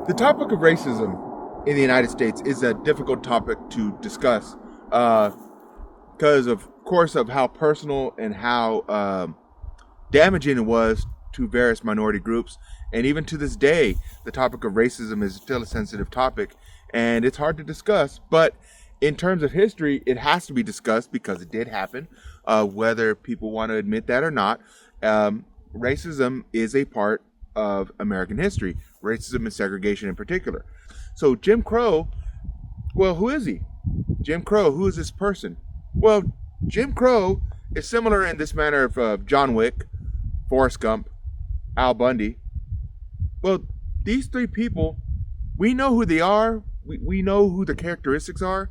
The topic of racism in the United States is a difficult topic to discuss because, of course, of how personal and how damaging it was to various minority groups. And even to this day, the topic of racism is still a sensitive topic, and it's hard to discuss. But in terms of history, it has to be discussed because it did happen, whether people want to admit that or not. Racism is a part of American history, racism and segregation in particular. So Jim Crow, well, who is he? Jim Crow, who is this person? Well, Jim Crow is similar in this manner of John Wick, Forrest Gump, Al Bundy. Well, these three people, we know who they are, we know who the characteristics are,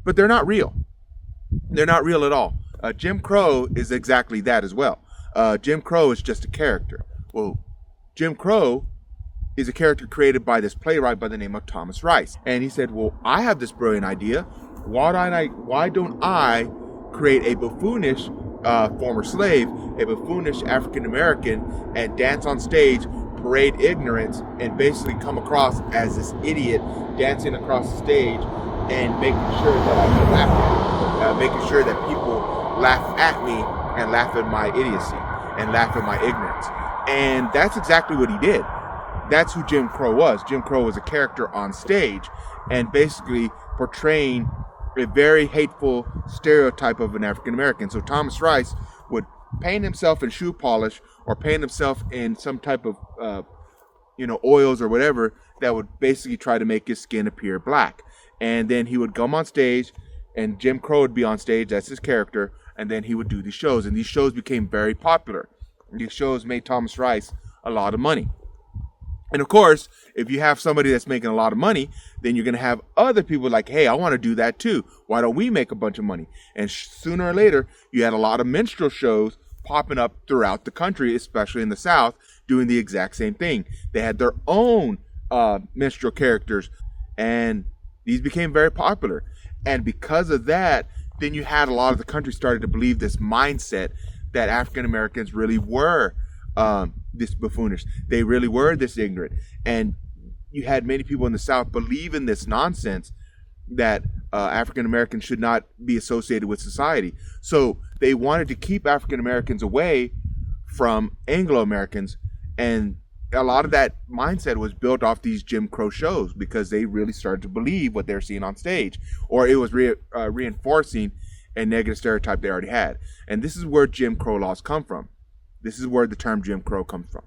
but they're not real. They're not real at all. Jim Crow is exactly that as well. Jim Crow is just a character. Well, Jim Crow is a character created by this playwright by the name of Thomas Rice. And he said, well, I have this brilliant idea. Why don't I create a buffoonish former slave, a buffoonish African-American, and dance on stage, parade ignorance, and basically come across as this idiot dancing across the stage and making sure that I get laughed at, making sure that people laugh at me and laugh at my idiocy and laugh at my ignorance. And that's exactly what he did. That's who Jim Crow was. Jim Crow was a character on stage and basically portraying a very hateful stereotype of an African American. So Thomas Rice would paint himself in shoe polish or paint himself in some type of oils or whatever that would basically try to make his skin appear black. And then he would come on stage, and Jim Crow would be on stage. That's his character. And then he would do these shows, and these shows became very popular. These shows made Thomas Rice a lot of money. And of course, if you have somebody that's making a lot of money, then you're going to have other people like, hey, I want to do that too. Why don't we make a bunch of money? And sooner or later, you had a lot of minstrel shows popping up throughout the country, especially in the South, doing the exact same thing. They had their own minstrel characters, and these became very popular. And because of that, then you had a lot of the country started to believe this mindset that African Americans really were this buffoonish. They really were this ignorant. And you had many people in the South believe in this nonsense that African Americans should not be associated with society. So they wanted to keep African Americans away from Anglo Americans. And a lot of that mindset was built off these Jim Crow shows because they really started to believe what they're seeing on stage, or it was reinforcing a negative stereotype they already had. And this is where Jim Crow laws come from. This is where the term Jim Crow comes from.